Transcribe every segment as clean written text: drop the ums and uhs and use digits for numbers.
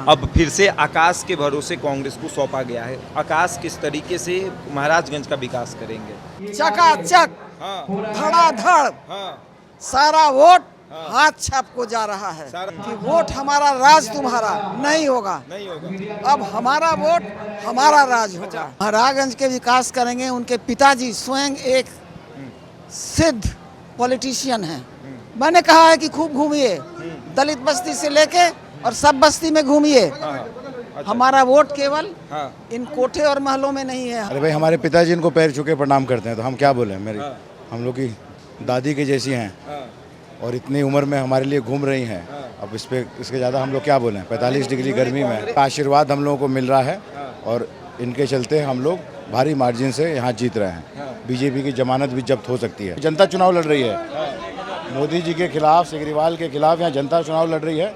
अब फिर से आकाश के भरोसे कांग्रेस को सौंपा गया है। आकाश किस तरीके से महाराजगंज का विकास करेंगे? चकाचक, धड़ाधड़, सारा वोट हाथ छाप को जा रहा है कि वोट हमारा राज तुम्हारा नहीं होगा, अब हमारा वोट हमारा राज होगा। महाराजगंज के विकास करेंगे। उनके पिताजी स्वयं एक सिद्ध पॉलिटिशियन हैं। मैंने कहा है कि खूब घूमिए, दलित बस्ती से लेके और सब बस्ती में घूमिए। हमारा वोट केवल इन कोठे और महलों में नहीं है। अरे भाई, हमारे पिताजी इनको पैर छू के प्रणाम करते हैं, तो हम क्या बोले। हम लोग की दादी के जैसी हैं और इतनी उम्र में हमारे लिए घूम रही हैं। अब इसके ज़्यादा हम लोग क्या बोलें। 45 डिग्री गर्मी में आशीर्वाद हम लोगों को मिल रहा है और इनके चलते हम लोग भारी मार्जिन से यहाँ जीत रहे हैं। बीजेपी की जमानत भी जब्त हो सकती है। जनता चुनाव लड़ रही है मोदी जी के खिलाफ, केजरीवाल के खिलाफ यहाँ जनता चुनाव लड़ रही है।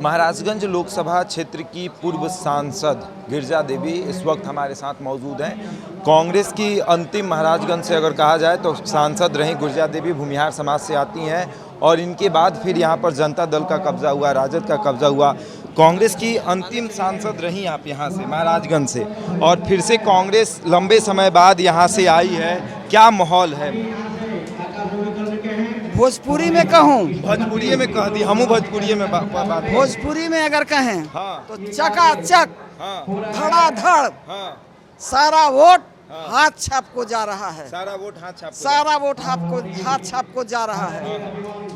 महाराजगंज लोकसभा क्षेत्र की पूर्व सांसद गिरिजा देवी इस वक्त हमारे साथ मौजूद हैं। कांग्रेस की अंतिम महाराजगंज से अगर कहा जाए तो सांसद रहीं गिरिजा देवी, भूमिहार समाज से आती हैं और इनके बाद फिर यहाँ पर जनता दल का कब्जा हुआ, राजद का कब्जा हुआ। कांग्रेस की अंतिम सांसद रहीं आप यहाँ से, महाराजगंज से, और फिर से कांग्रेस लंबे समय बाद यहाँ से आई है। क्या माहौल है? भोजपुरी में कहूँ, भोजपुरी में कह दी, हम भोजपुरी में बात। भोजपुरी में अगर कहें तो चकाचक, धड़ाधड़, सारा वोट हाथ छाप को जा रहा है। सारा वोट हाथ छाप को जा रहा है।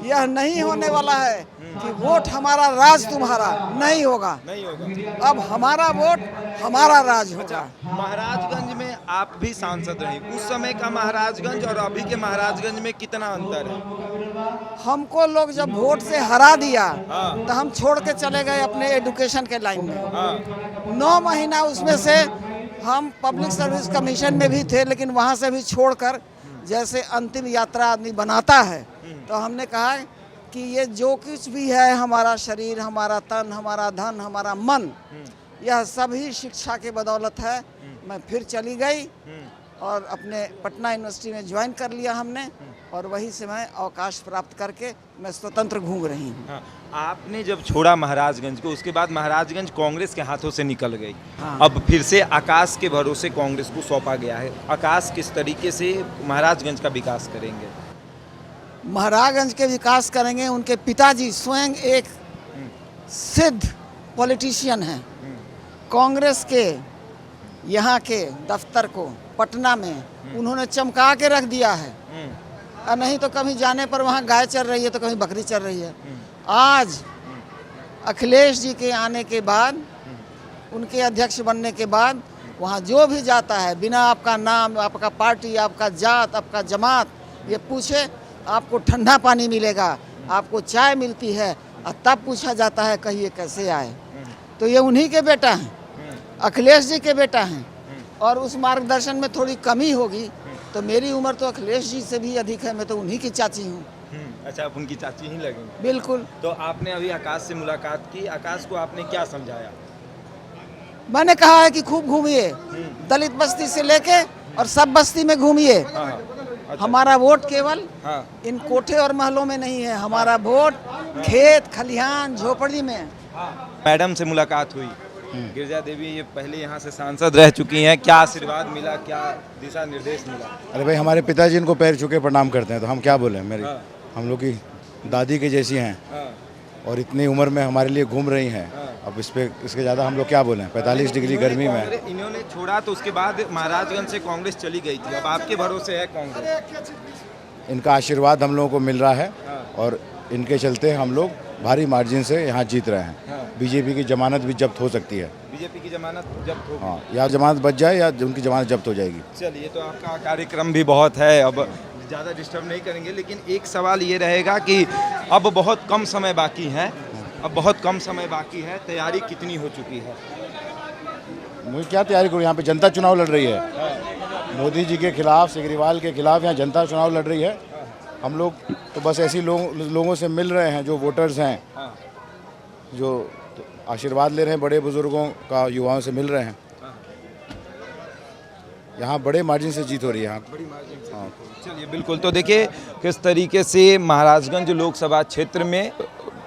यह नहीं होने वाला है कि वोट हमारा राज तुम्हारा नहीं होगा, अब हमारा वोट हमारा राज होगा। महाराजगंज में आप भी सांसद रही, उस समय का महाराजगंज और अभी के महाराजगंज में कितना अंतर है? हमको लोग जब वोट से हरा दिया तो हम छोड़ के चले गए अपने एजुकेशन के लाइन में। 9 महीना उसमें से हम पब्लिक सर्विस कमीशन में भी थे, लेकिन वहाँ से भी छोड़कर जैसे अंतिम यात्रा आदमी बनाता है, तो हमने कहा कि ये जो कुछ भी है, हमारा शरीर, हमारा तन, हमारा धन, हमारा मन, यह सभी शिक्षा के बदौलत है। मैं फिर चली गई और अपने पटना यूनिवर्सिटी में ज्वाइन कर लिया हमने, और वहीं से मैं अवकाश प्राप्त करके मैं स्वतंत्र घूम रही हूँ। आपने जब छोड़ा महाराजगंज को, उसके बाद महाराजगंज कांग्रेस के हाथों से निकल गई। अब फिर से आकाश के भरोसे कांग्रेस को सौंपा गया है। आकाश किस तरीके से महाराजगंज का विकास करेंगे? महाराजगंज के विकास करेंगे। उनके पिताजी स्वयं एक सिद्ध पॉलिटिशियन हैं। कांग्रेस के यहाँ के दफ्तर को पटना में उन्होंने चमका के रख दिया है, और नहीं तो कभी जाने पर वहाँ गाय चल रही है तो कभी बकरी चल रही है। आज अखिलेश जी के आने के बाद, उनके अध्यक्ष बनने के बाद, वहाँ जो भी जाता है बिना आपका नाम, आपका पार्टी, आपका जात, आपका जमात ये पूछे, आपको ठंडा पानी मिलेगा, आपको चाय मिलती है, और तब पूछा जाता है कहिए कैसे आए। तो ये उन्हीं के बेटा हैं, अखिलेश जी के बेटा हैं, और उस मार्गदर्शन में थोड़ी कमी होगी तो मेरी उम्र तो अखिलेश जी से भी अधिक है, मैं तो उन्हीं की चाची हूँ। अच्छा, आप उनकी चाची ही लगेंगे? बिल्कुल। तो आपने अभी आकाश से मुलाकात की, आकाश को आपने क्या समझाया? मैंने कहा है कि खूब घूमिए, दलित बस्ती से लेके और सब बस्ती में घूमिए। हमारा वोट केवल इन कोठे और महलों में नहीं है, हमारा वोट खेत खलिहान झोपड़ी में। मैडम से मुलाकात हुई, गिरिजा देवी ये पहले यहाँ से सांसद रह चुकी हैं, क्या आशीर्वाद मिला, क्या दिशा निर्देश मिला? अरे भाई, हमारे पिताजी इनको पैर छू के प्रणाम करते हैं, तो हम क्या बोलें। हम लोग की दादी के जैसी हैं और इतनी उम्र में हमारे लिए घूम रही हैं। अब इसके ज़्यादा हम लोग क्या बोलें। 45 डिग्री गर्मी में इन्होंने छोड़ा तो उसके बाद महाराजगंज से कांग्रेस चली गई थी, अब आपके भरोसे है कांग्रेस। इनका आशीर्वाद हम लोगों को मिल रहा है और इनके चलते हम लोग भारी मार्जिन से यहाँ जीत रहे हैं। बीजेपी की जमानत भी जब्त हो सकती है। बीजेपी की जमानत जब्त होगी? हाँ, या जमानत बच जाए या उनकी जमानत जब्त हो जाएगी। चलिए, तो आपका कार्यक्रम भी बहुत है, अब ज़्यादा डिस्टर्ब नहीं करेंगे, लेकिन एक सवाल ये रहेगा कि अब बहुत कम समय बाकी है, तैयारी कितनी हो चुकी है? मुझे क्या तैयारी करूँ, यहाँ पे जनता चुनाव लड़ रही है। मोदी जी के खिलाफ, केजरीवाल के खिलाफ यहाँ जनता चुनाव लड़ रही है। हम लोग तो बस ऐसे लोगों से मिल रहे हैं जो वोटर्स हैं, जो आशीर्वाद ले रहे हैं, बड़े बुजुर्गों का, युवाओं से मिल रहे हैं। यहाँ बड़े मार्जिन से जीत हो रही है यहाँ। बड़ी मार्जिन से। हाँ, चलिए, बिल्कुल। तो देखिए किस तरीके से महाराजगंज लोकसभा क्षेत्र में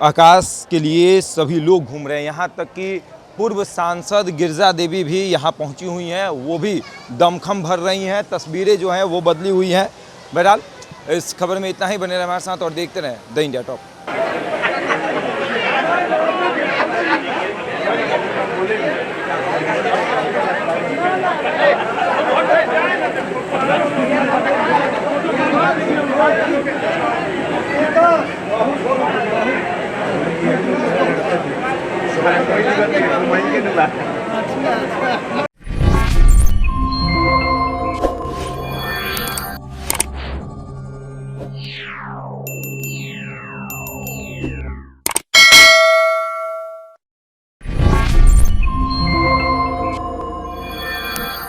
आकाश के लिए सभी लोग घूम रहे हैं। यहाँ तक कि पूर्व सांसद गिरजा देवी भी यहाँ पहुँची हुई हैं, वो भी दमखम भर रही हैं, तस्वीरें जो हैं वो बदली हुई हैं। बहरहाल इस खबर में इतना ही, बने रहे हमारे साथ और देखते रहें द इंडिया टॉप।